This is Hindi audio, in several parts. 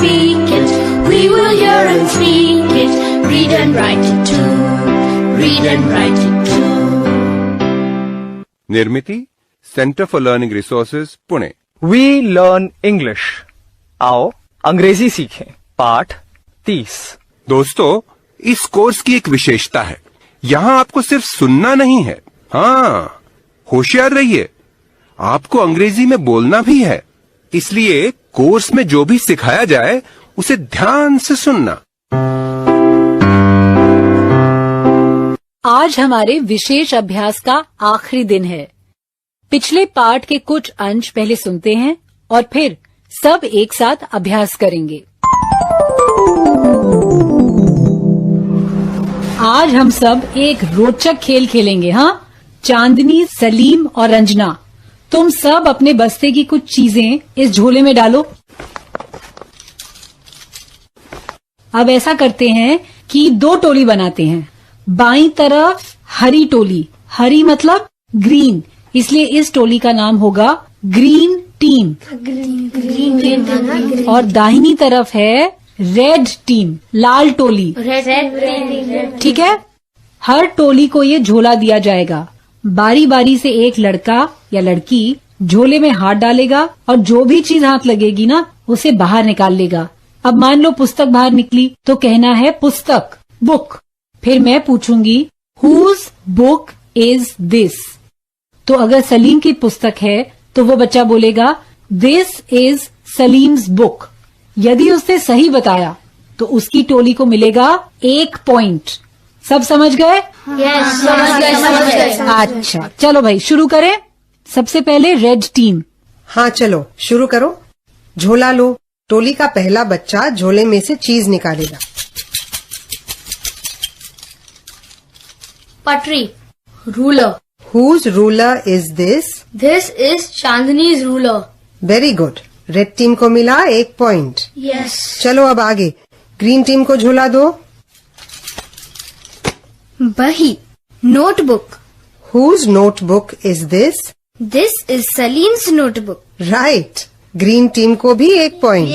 speak it. We will hear and speak it. Read and write it too. Read and write it too. Nirmiti centre for learning resources Pune. We learn English. आओ अंग्रेजी सीखें। पाठ 30। दोस्तों, इस कोर्स की एक विशेषता है, यहाँ आपको सिर्फ सुनना नहीं है, हाँ, होशियार रहिए, आपको अंग्रेजी में बोलना भी है। इसलिए कोर्स में जो भी सिखाया जाए उसे ध्यान से सुनना। आज हमारे विशेष अभ्यास का आखिरी दिन है। पिछले पाठ के कुछ अंश पहले सुनते हैं और फिर सब एक साथ अभ्यास करेंगे। आज हम सब एक रोचक खेल खेलेंगे। हाँ, चांदनी, सलीम और रंजना, तुम सब अपने बस्ते की कुछ चीजें इस झोले में डालो। अब ऐसा करते हैं कि दो टोली बनाते हैं। बाईं तरफ हरी टोली, हरी मतलब ग्रीन, इसलिए इस टोली का नाम होगा ग्रीन टीम। ग्रीन। और दाहिनी तरफ है रेड टीम, लाल टोली। ठीक है, हर टोली को ये झोला दिया जाएगा। बारी बारी से एक लड़का या लड़की झोले में हाथ डालेगा और जो भी चीज हाथ लगेगी ना, उसे बाहर निकाल लेगा। अब मान लो पुस्तक बाहर निकली तो कहना है पुस्तक, बुक। फिर मैं पूछूंगी हुज बुक इज दिस। तो अगर सलीम की पुस्तक है तो वो बच्चा बोलेगा दिस इज सलीम्स बुक। यदि उसने सही बताया तो उसकी टोली को मिलेगा 1 पॉइंट। सब समझ गए? Yes, समझ गए। अच्छा, चलो भाई शुरू करें। सबसे पहले रेड टीम। हाँ चलो शुरू करो। झोला लो। टोली का पहला बच्चा झोले में से चीज निकालेगा। पटरी, ruler. Whose ruler is this? This is Chandni's ruler. Very good. Red team को मिला 1 पॉइंट। Yes. चलो अब आगे। ग्रीन टीम को झोला दो। बही, notebook. Whose notebook is this? This is Salim's notebook. Right. Green team को भी 1 point.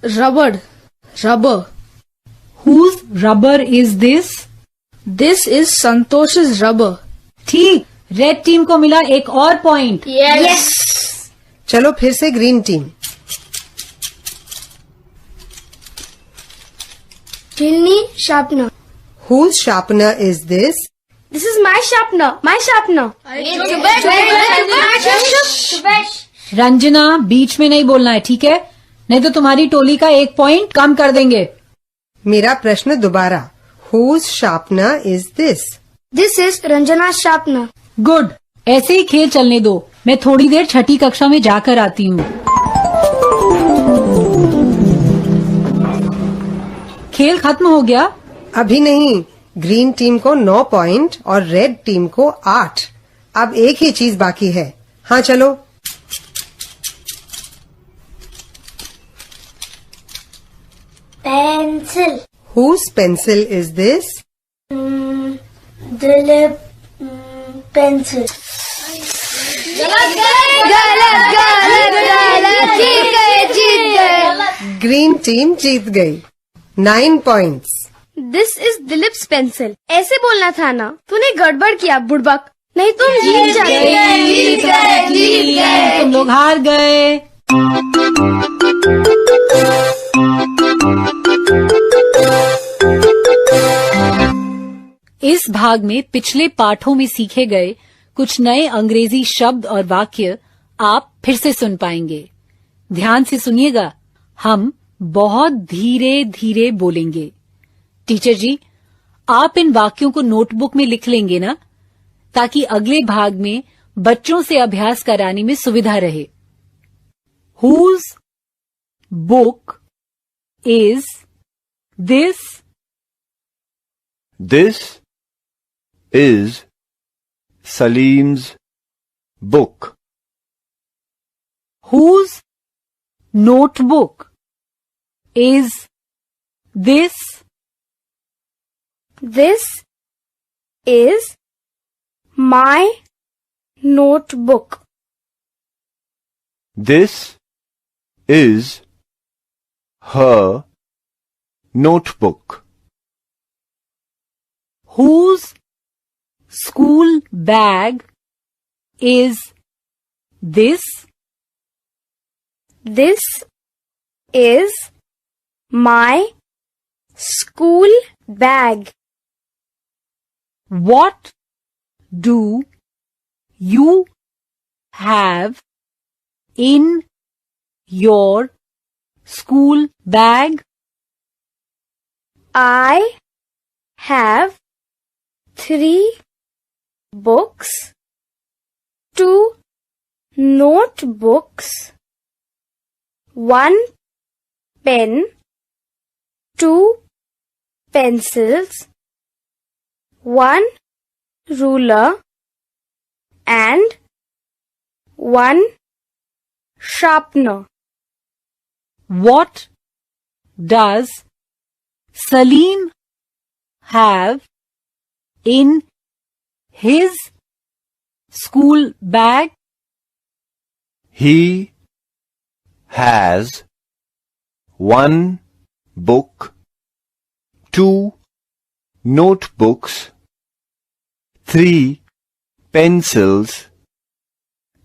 Rubber, rubber. Whose rubber is this? This is Santosh's rubber. ठीक, रेड टीम को मिला एक और पॉइंट। Yes. चलो फिर से green team. Chilni, sharpener. Whose sharpener is this? This is my sharpener. My sharpener. Ranjana, बीच में नहीं बोलना है, ठीक है? नहीं तो तुम्हारी टोली का 1 पॉइंट कम कर देंगे। मेरा प्रश्न दोबारा। Whose sharpener is this? This is Ranjana's sharpener. Good, ऐसे ही खेल चलने दो। मैं थोड़ी देर छठी कक्षा में जाकर आती हूँ। खेल खत्म हो गया? अभी नहीं। ग्रीन टीम को 9 पॉइंट और रेड टीम को 8। अब एक ही चीज बाकी है। हाँ चलो। Pencil. Whose pencil is this? Dilip. Pencil. जीत गए। ग्रीन टीम जीत गई। 9 points. This is Dilip's pencil. ऐसे बोलना था ना, तूने गड़बड़ किया बुड़बक। नहीं तुम जीत जाते। तुम लोग हार गए। इस भाग में पिछले पाठों में सीखे गए कुछ नए अंग्रेजी शब्द और वाक्य आप फिर से सुन पाएंगे। ध्यान से सुनिएगा, हम बहुत धीरे धीरे बोलेंगे। टीचर जी, आप इन वाक्यों को नोटबुक में लिख लेंगे ना, ताकि अगले भाग में बच्चों से अभ्यास कराने में सुविधा रहे। Whose book is this? This is Salim's book. Whose notebook is this? This is my notebook. This is her notebook. Whose school bag is this? This is my school bag. What do you have in your school bag? I have 3 books, 2 notebooks, 1 pen, 2 pencils, 1 ruler, and 1 sharpener. What does Salim have in his school bag? He has 1 book, 2 notebooks, 3 pencils,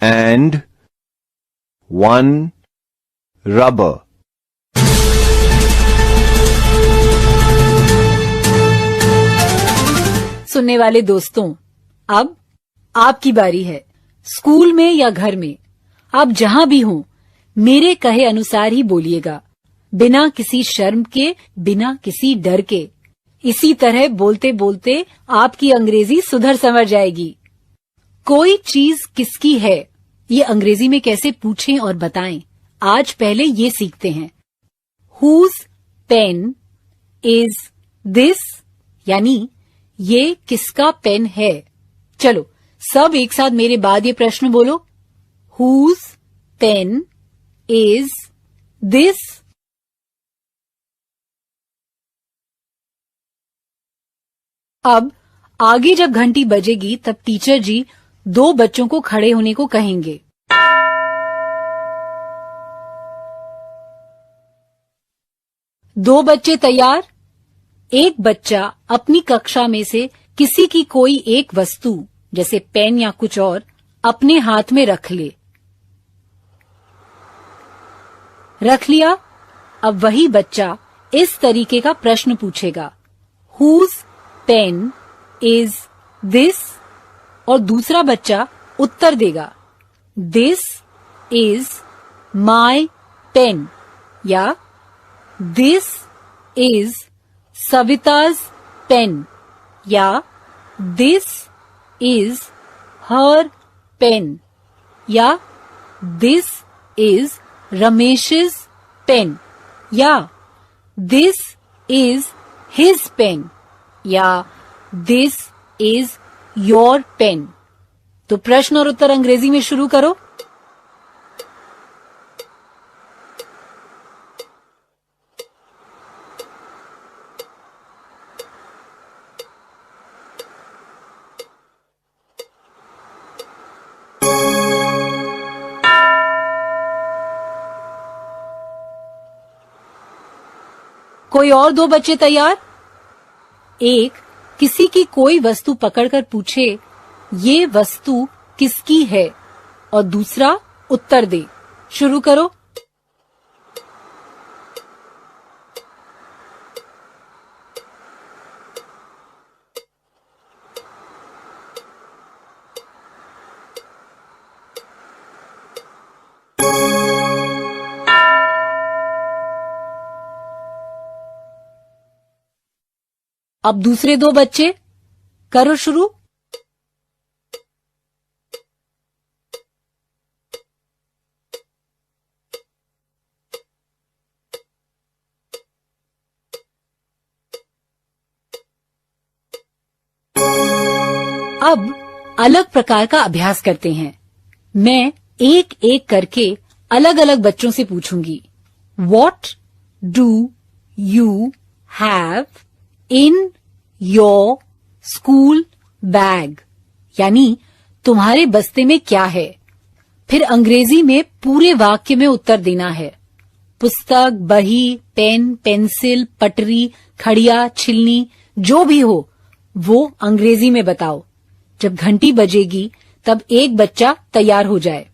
and 1 rubber. सुनने वाले दोस्तों, अब आपकी बारी है। स्कूल में या घर में, आप जहां भी हों, मेरे कहे अनुसार ही बोलिएगा, बिना किसी शर्म के, बिना किसी डर के। इसी तरह बोलते बोलते आपकी अंग्रेजी सुधर संवर जाएगी। कोई चीज किसकी है, ये अंग्रेजी में कैसे पूछें और बताएं, आज पहले ये सीखते हैं। Whose pen is this? यानी ये किसका पेन है। चलो सब एक साथ मेरे बाद ये प्रश्न बोलो। Whose pen is this? अब आगे जब घंटी बजेगी तब टीचर जी 2 बच्चों को खड़े होने को कहेंगे। दो बच्चे तैयार। एक बच्चा अपनी कक्षा में से किसी की कोई एक वस्तु जैसे पेन या कुछ और अपने हाथ में रख ले। रख लिया। अब वही बच्चा इस तरीके का प्रश्न पूछेगा, Whose pen is this? और दूसरा बच्चा उत्तर देगा, This is my pen या This is Savita's pen या This is her pen या This is Ramesh's pen या This is his pen या This is your pen। तो प्रश्न और उत्तर अंग्रेजी में शुरू करो। कोई और 2 बच्चे तैयार। एक किसी की कोई वस्तु पकड़कर पूछे, ये वस्तु किसकी है, और दूसरा उत्तर दे। शुरू करो। अब दूसरे 2 बच्चे करो शुरू। अब अलग प्रकार का अभ्यास करते हैं। मैं एक एक करके अलग अलग बच्चों से पूछूंगी, What do you have in your school bag? यानी तुम्हारे बस्ते में क्या है? फिर अंग्रेजी में पूरे वाक्य में उत्तर देना है। पुस्तक, बही, पेन, पेंसिल, पटरी, खड़िया, छिलनी, जो भी हो वो अंग्रेजी में बताओ। जब घंटी बजेगी तब एक बच्चा तैयार हो जाए।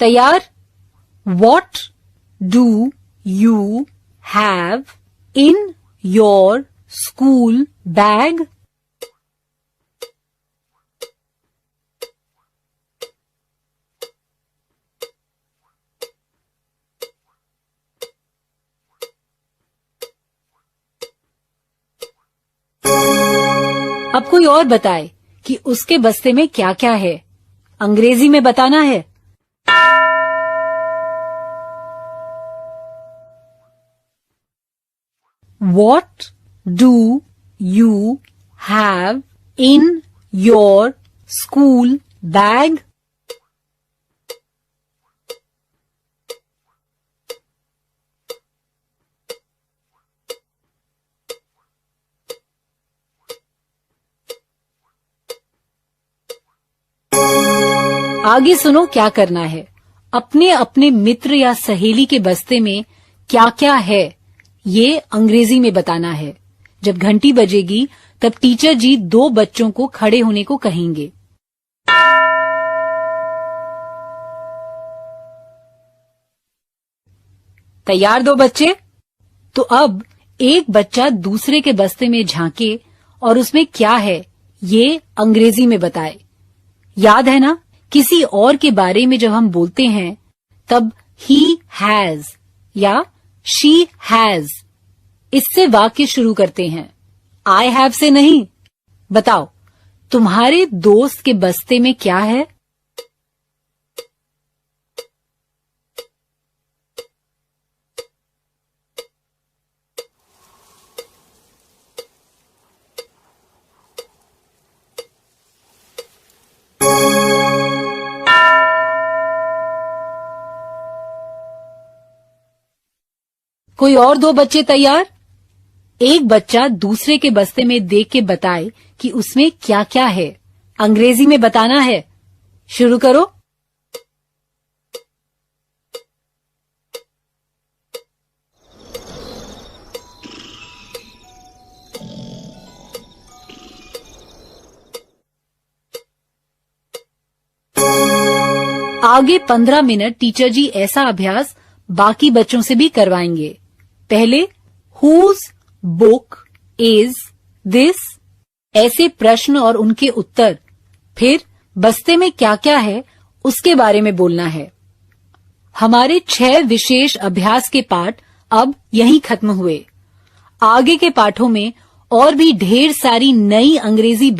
तैयार? What do you have in your school bag? अब कोई और बताए कि उसके बस्ते में क्या क्या है। अंग्रेजी में बताना है। What do you have in your school bag? आगे सुनो क्या करना है। अपने अपने मित्र या सहेली के बस्ते में क्या क्या है ये अंग्रेजी में बताना है। जब घंटी बजेगी तब टीचर जी 2 बच्चों को खड़े होने को कहेंगे। तैयार 2 बच्चे? तो अब एक बच्चा दूसरे के बस्ते में झांके और उसमें क्या है ये अंग्रेजी में बताए। याद है ना, किसी और के बारे में जब हम बोलते हैं तब he has या she has इससे वाक्य शुरू करते हैं, I have से नहीं। बताओ, तुम्हारे दोस्त के बस्ते में क्या है? कोई और 2 बच्चे तैयार? एक बच्चा दूसरे के बस्ते में देख के बताए कि उसमें क्या क्या है। अंग्रेजी में बताना है। शुरू करो। आगे 15 मिनट टीचर जी ऐसा अभ्यास बाकी बच्चों से भी करवाएंगे। पहले whose book is this? ऐसे प्रश्न और उनके उत्तर। फिर बस्ते में क्या क्या है उसके बारे में बोलना है। हमारे 6 विशेष अभ्यास के पाठ अब यहीं खत्म हुए। आगे के पाठों में और भी ढेर सारी नई अंग्रेजी